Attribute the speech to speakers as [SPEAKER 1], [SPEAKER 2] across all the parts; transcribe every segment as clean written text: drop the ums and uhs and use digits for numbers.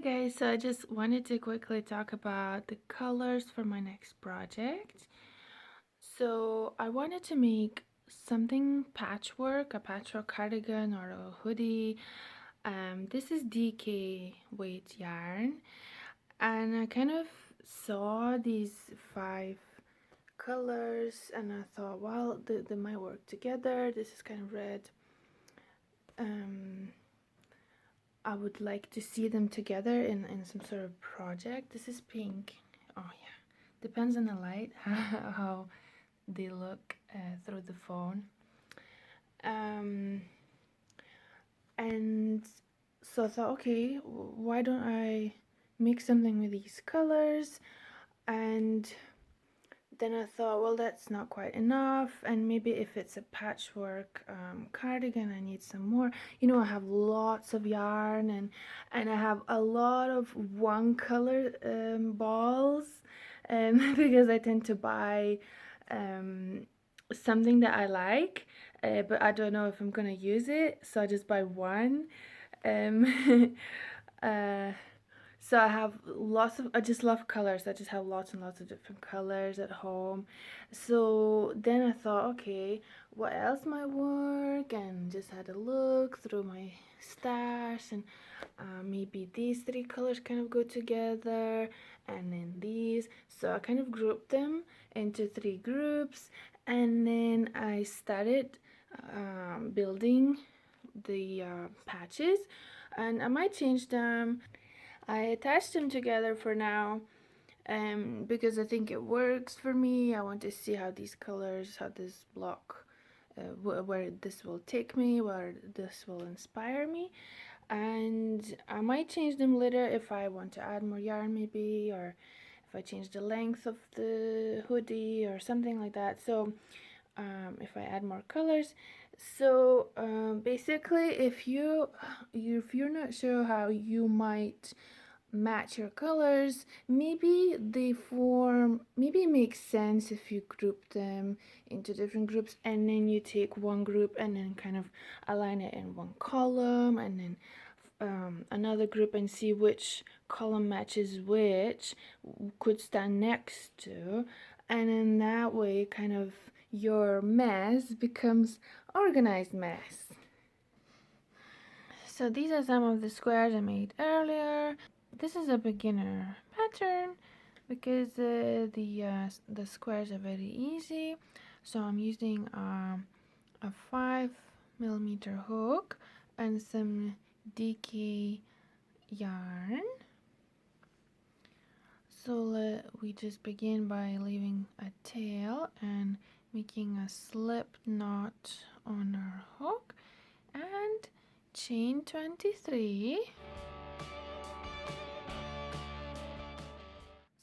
[SPEAKER 1] guys, so I just wanted to quickly talk about the colors for my next project. So I wanted to make something patchwork, a patchwork cardigan or a hoodie. This is DK weight yarn, and I kind of saw these 5 colors and I thought, well, they might work together. This is kind of red. I would like to see them together in some sort of project. This is pink. Oh yeah, depends on the light how they look through the phone. And so I thought, okay, why don't I make something with these colors? And then I thought, well, that's not quite enough, and maybe if it's a patchwork cardigan, I need some more. You know, I have lots of yarn, and I have a lot of one color balls, because I tend to buy something that I like, but I don't know if I'm gonna use it, so I just buy one. Um, uh, so I have I just love colors. I just have lots and lots of different colors at home. So then I thought, okay, what else might work? And just had a look through my stash, and maybe these 3 colors kind of go together, and then these. So I kind of grouped them into 3 groups, and then I started building the patches, and I might change them. I attached them together for now, because I think it works for me. I want to see how these colors, how this block, where this will take me, where this will inspire me. And I might change them later if I want to add more yarn maybe, or if I change the length of the hoodie or something like that. So if I add more colors. So basically, if you're not sure how you might match your colors, maybe it makes sense if you group them into different groups, and then you take one group and then kind of align it in one column, and then another group, and see which column matches which, could stand next to, and in that way kind of your mess becomes organized mess. So these are some of the squares I made earlier. This is a beginner pattern because the squares are very easy. So I'm using a 5mm hook and some DK yarn. So we just begin by leaving a tail and making a slip knot on our hook and chain 23.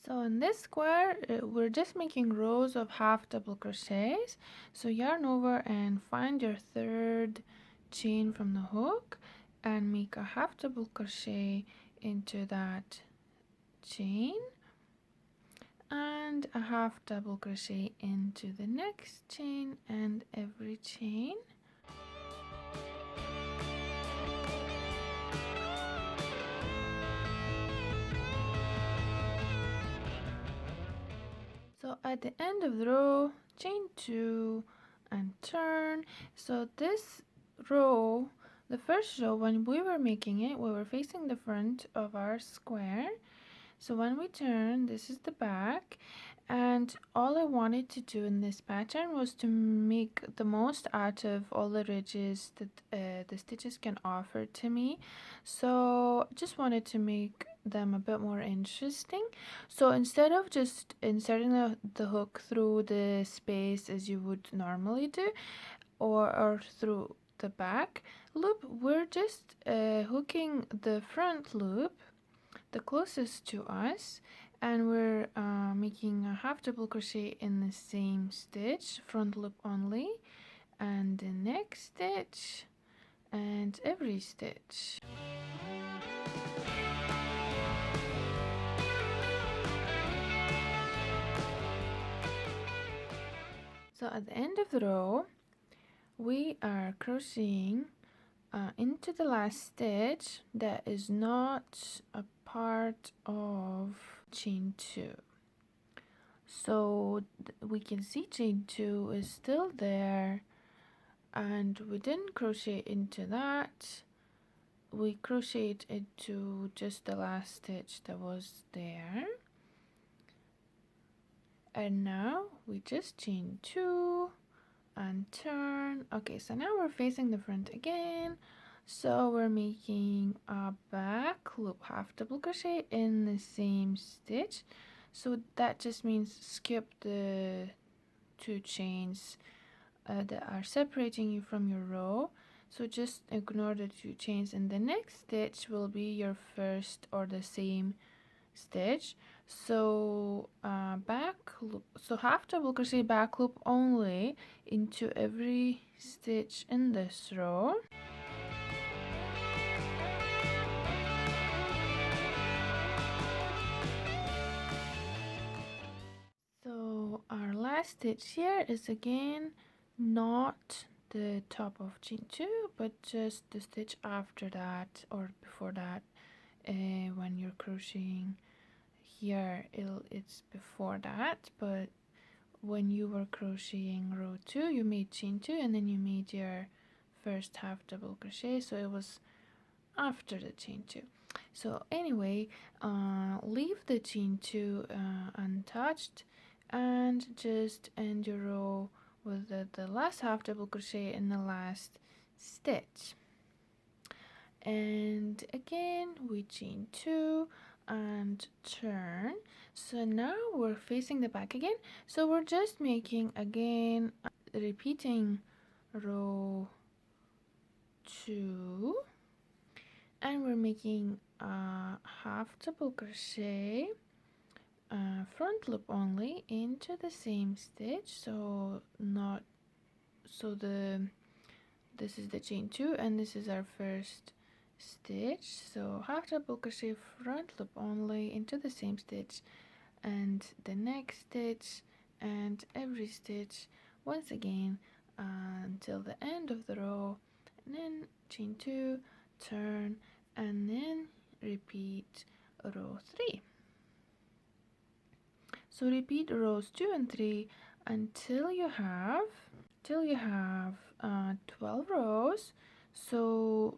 [SPEAKER 1] So in this square, we're just making rows of half double crochets. So yarn over and find your 3rd chain from the hook and make a half double crochet into that chain, and a half double crochet into the next chain and every chain. So at the end of the row, chain 2 and turn. So this row, the first row, when we were making it, we were facing the front of our square. So when we turn, this is the back, and all I wanted to do in this pattern was to make the most out of all the ridges that the stitches can offer to me. So just wanted to make them a bit more interesting. So instead of just inserting the hook through the space as you would normally do, or through the back loop, we're just hooking the front loop the closest to us, and we're making a half double crochet in the same stitch, front loop only, and the next stitch, and every stitch. So at the end of the row, we are crocheting into the last stitch that is not a part of chain 2. So we can see chain 2 is still there, and we didn't crochet into that. We crocheted into just the last stitch that was there, and now we just chain 2 and turn. Okay, so now we're facing the front again. So we're making a back loop half double crochet in the same stitch. So that just means skip the 2 chains that are separating you from your row. So just ignore the 2 chains, and the next stitch will be your first or the same stitch. So back loop, so half double crochet back loop only into every stitch in this row. So our last stitch here is again not the top of chain 2, but just the stitch after that or before that. When you're crocheting here, it's before that, but when you were crocheting row 2, you made chain 2 and then you made your first half double crochet, so it was after the chain 2. So anyway, leave the chain 2 untouched and just end your row with the last half double crochet in the last stitch. And again we chain 2 and turn. So now we're facing the back again, so we're just making again repeating row 2, and we're making a half double crochet front loop only into the same stitch. So not so this is the chain 2 and this is our first stitch, so half double crochet front loop only into the same stitch and the next stitch and every stitch once again until the end of the row, and then chain 2, turn, and then repeat row 3. So repeat rows 2 and 3 until you have 12 rows. So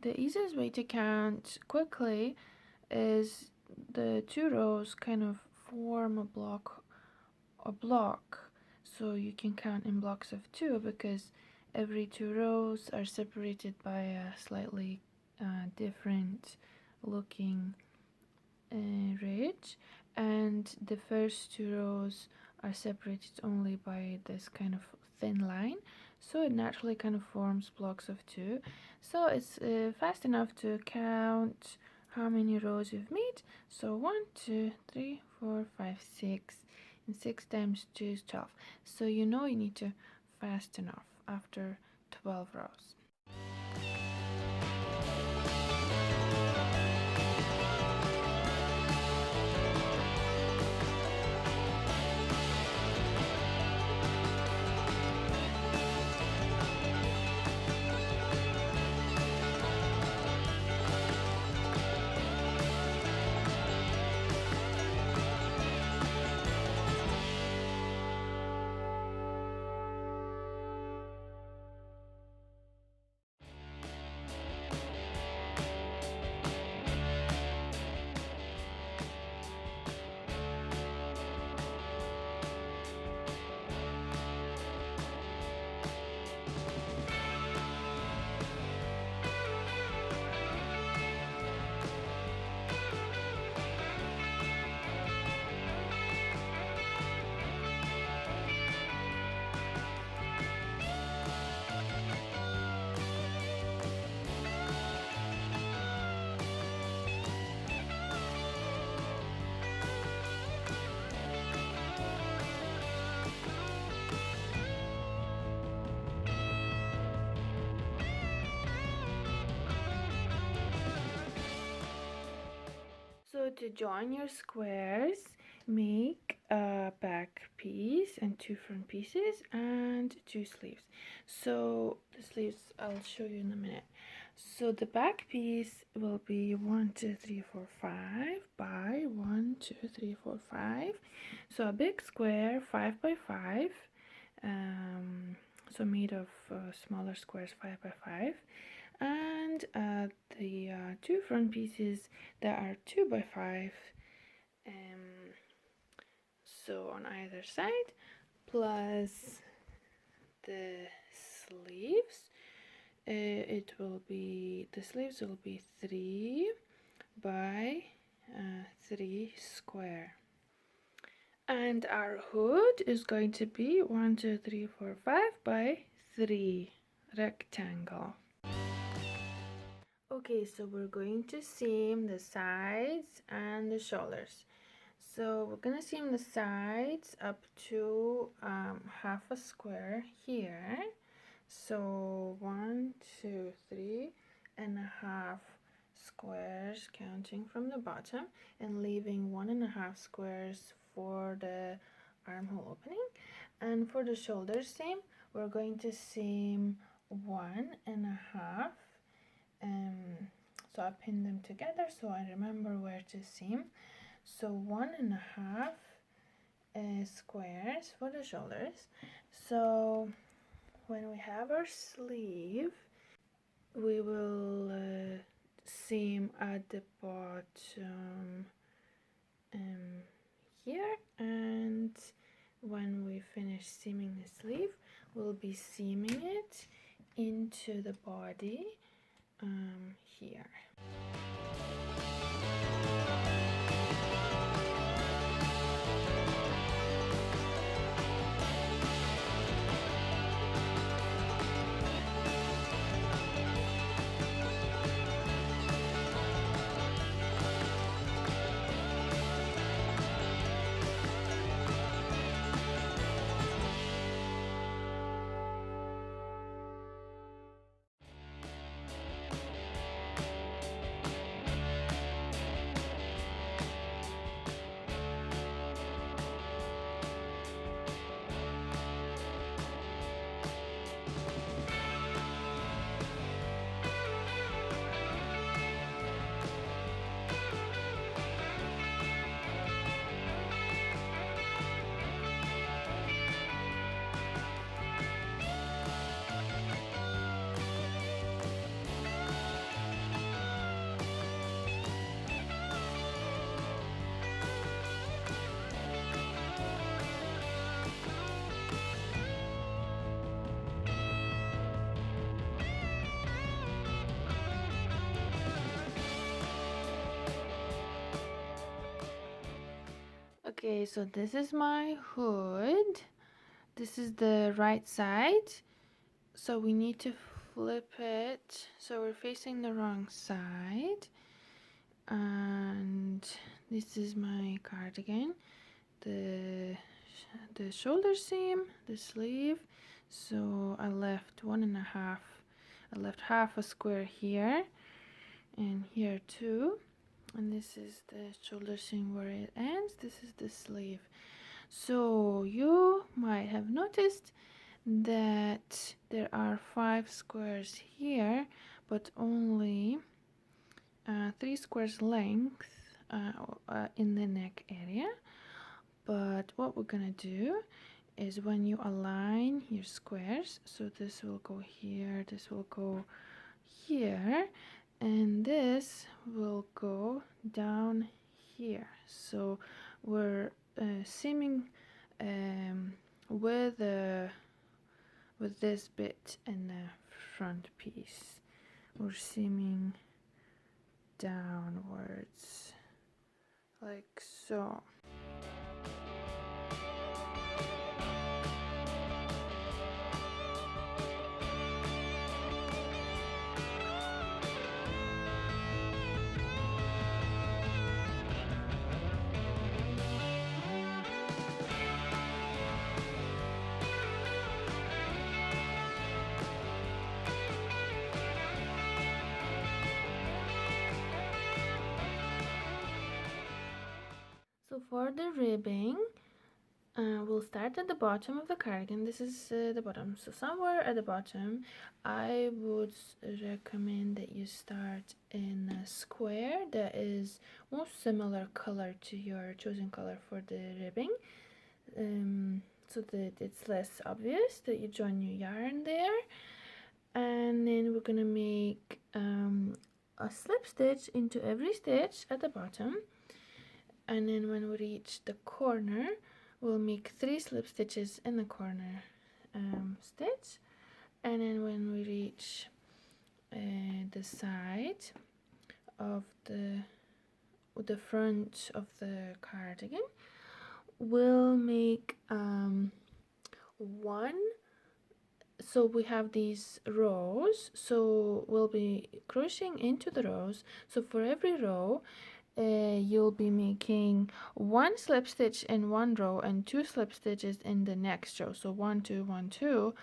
[SPEAKER 1] the easiest way to count quickly is the 2 rows kind of form a block, so you can count in blocks of 2 because every 2 rows are separated by a slightly different looking ridge, and the first 2 rows are separated only by this kind of thin line, so it naturally kind of forms blocks of 2. So it's fast enough to count how many rows you've made. So 1, 2, 3, 4, 5, 6, and 6 times 2 is 12. So you know you need to fast enough after 12 rows. So to join your squares, make a back piece and 2 front pieces and 2 sleeves. So the sleeves I'll show you in a minute. So the back piece will be 1, 2, 3, 4, 5 by 1, 2, 3, 4, 5. So a big square, 5 by 5. So made of smaller squares, 5 by 5. And the two front pieces that are 2 by 5. So on either side, plus the sleeves. The sleeves will be 3 by 3 square. And our hood is going to be 1, 2, 3, 4, 5 by 3 rectangle. Okay, so we're going to seam the sides and the shoulders. So we're gonna seam the sides up to half a square here. So 1, 2, 3.5 squares, counting from the bottom and leaving 1.5 squares for the armhole opening. And for the shoulder seam, we're going to seam 1.5. So I pin them together so I remember where to seam. So 1.5 squares for the shoulders. So when we have our sleeve, we will seam at the bottom here, and when we finish seaming the sleeve, we'll be seaming it into the body here. Okay, so this is my hood. This is the right side. So we need to flip it so we're facing the wrong side. And this is my cardigan. The shoulder seam, the sleeve. So I left 1.5. I left half a square here and here too. And this is the shoulder seam where it ends. This is the sleeve. So you might have noticed that there are 5 squares here, but only 3 squares length in the neck area. But what we're gonna do is when you align your squares, so this will go here, this will go here, and this will go down here. So we're seaming with this bit in the front piece. We're seaming downwards like so. So for the ribbing, We'll start at the bottom of the cardigan. This is the bottom. So somewhere at the bottom, I would recommend that you start in a square that is most similar color to your chosen color for the ribbing, so that it's less obvious that you join your yarn there. And then we're gonna make a slip stitch into every stitch at the bottom, and then when we reach the corner, we'll make 3 slip stitches in the corner stitch, and then when we reach the side of the front of the cardigan, we'll make one. So we have these rows, so we'll be crocheting into the rows. So for every row, you'll be making 1 slip stitch in one row and 2 slip stitches in the next row. So 1 2 1 2,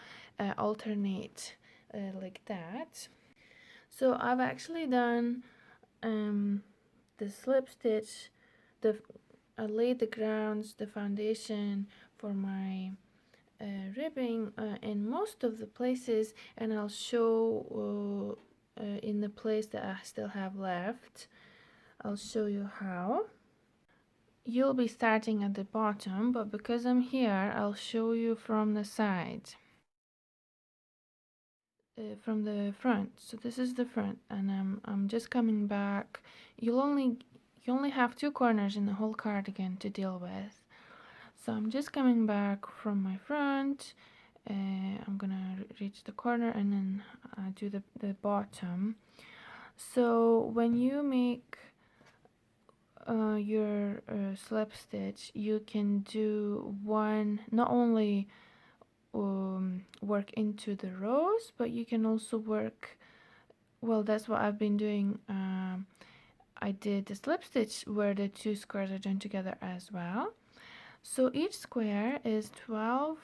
[SPEAKER 1] alternate like that. So I've actually done the slip stitch, I laid the grounds, the foundation for my ribbing in most of the places, and I'll show in the place that I still have left, I'll show you how. You'll be starting at the bottom, but because I'm here, I'll show you from the side, from the front. So this is the front, and I'm just coming back. You only have 2 corners in the whole cardigan to deal with. So I'm just coming back from my front. I'm gonna reach the corner and then do the bottom. So when you make your slip stitch, you can do one, not only work into the rows, but you can also work, well, that's what I've been doing. I did the slip stitch where the 2 squares are joined together as well. So each square is 12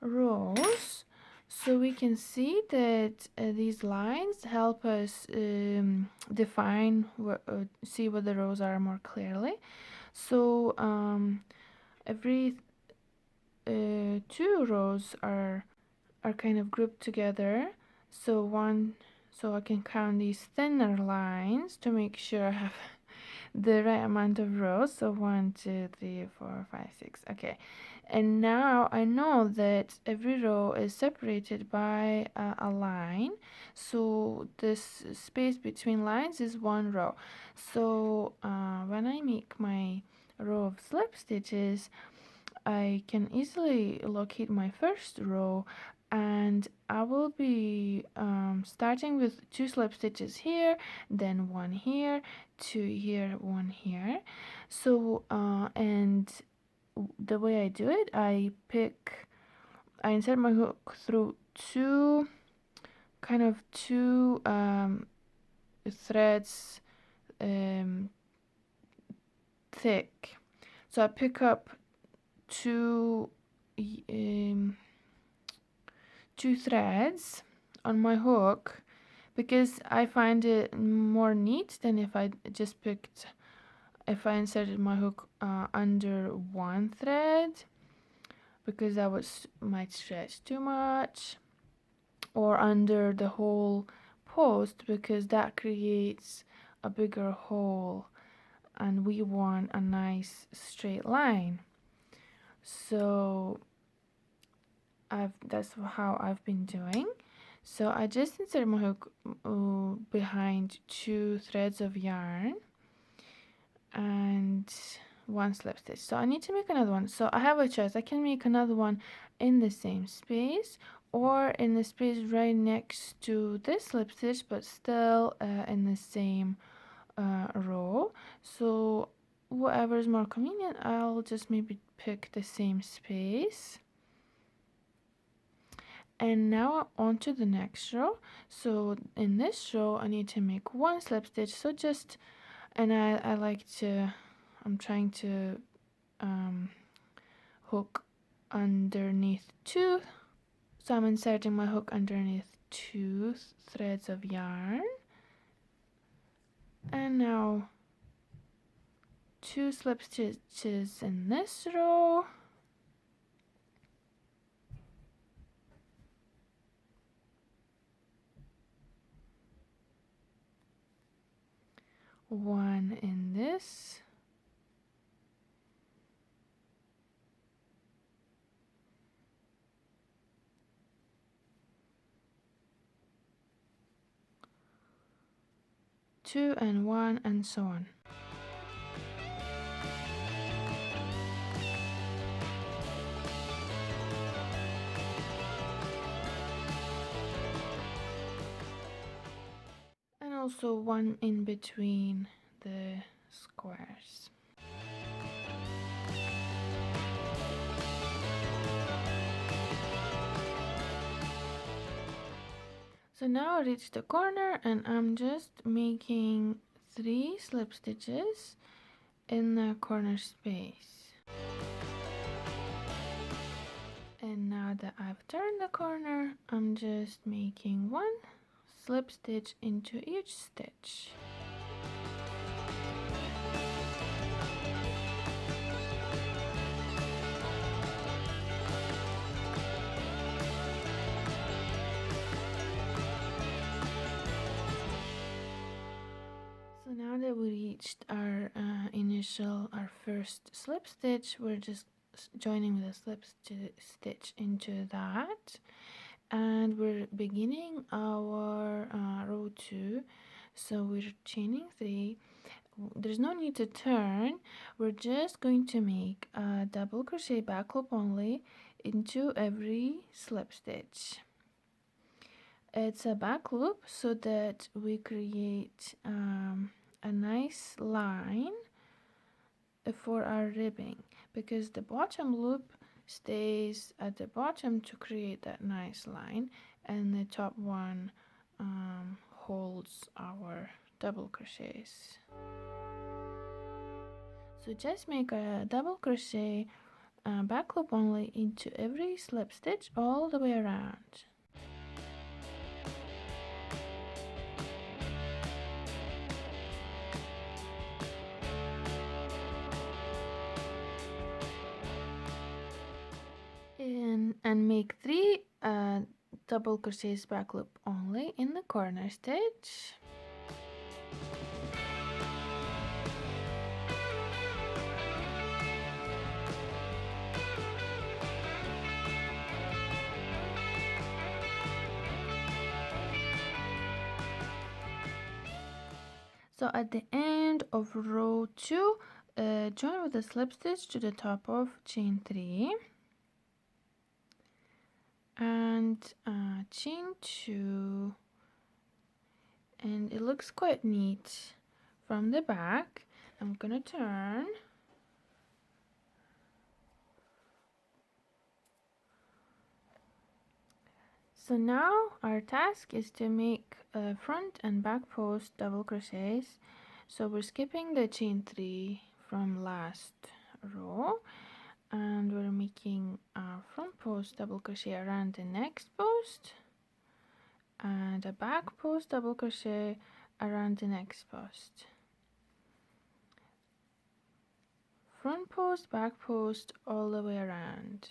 [SPEAKER 1] rows, so we can see that these lines help us define see what the rows are more clearly. So every 2 rows are kind of grouped together, so I can count these thinner lines to make sure I have the right amount of rows. So 1 2 3 4 5 6. Okay, and now I know that every row is separated by a line, so this space between lines is 1 row. So when I make my row of slip stitches, I can easily locate my first row, and I will be starting with 2 slip stitches here, then 1 here, 2 here, 1 here. So and the way I do it, I insert my hook through two threads thick. So I pick up two threads on my hook, because I find it more neat than if I inserted my hook under 1 thread, because that might stretch too much, or under the whole post, because that creates a bigger hole, and we want a nice straight line. So that's how I've been doing. So I just insert my hook behind 2 threads of yarn and 1 slip stitch. So I need to make another one. So I have a choice. I can make another one in the same space, or in the space right next to this slip stitch, but still in the same row. So whatever is more convenient, I'll just maybe pick the same space. And now on to the next row. So in this row, I need to make 1 slip stitch. So just, and I'm trying to hook underneath 2. So I'm inserting my hook underneath 2 threads of yarn. And now 2 slip stitches in this row. one in this, two and one, and so on. And also one in between the squares. So now I reached the corner and I'm just making 3 slip stitches in the corner space. And now that I've turned the corner, I'm just making 1 slip stitch into each stitch. So now that we reached our first slip stitch, we're just joining with a slip stitch into that, and we're beginning our row 2. So we're chaining 3. There's no need to turn. We're just going to make a double crochet back loop only into every slip stitch. It's a back loop so that we create a nice line for our ribbing, because the bottom loop stays at the bottom to create that nice line, and the top one holds our double crochets. So just make a double crochet back loop only into every slip stitch all the way around. And make 3 double crochets back loop only in the corner stitch. So at the end of row 2, join with a slip stitch to the top of chain 3 and chain 2, and it looks quite neat from the back. I'm gonna turn. So now our task is to make front and back post double crochets. So we're skipping the chain 3 from last row, and we're making a front post double crochet around the next post and a back post double crochet around the next post. Front post, back post, all the way around.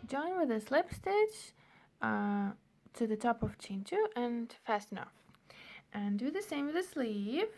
[SPEAKER 1] Join with a slip stitch to the top of chain 2 and fasten off. And do the same with the sleeve.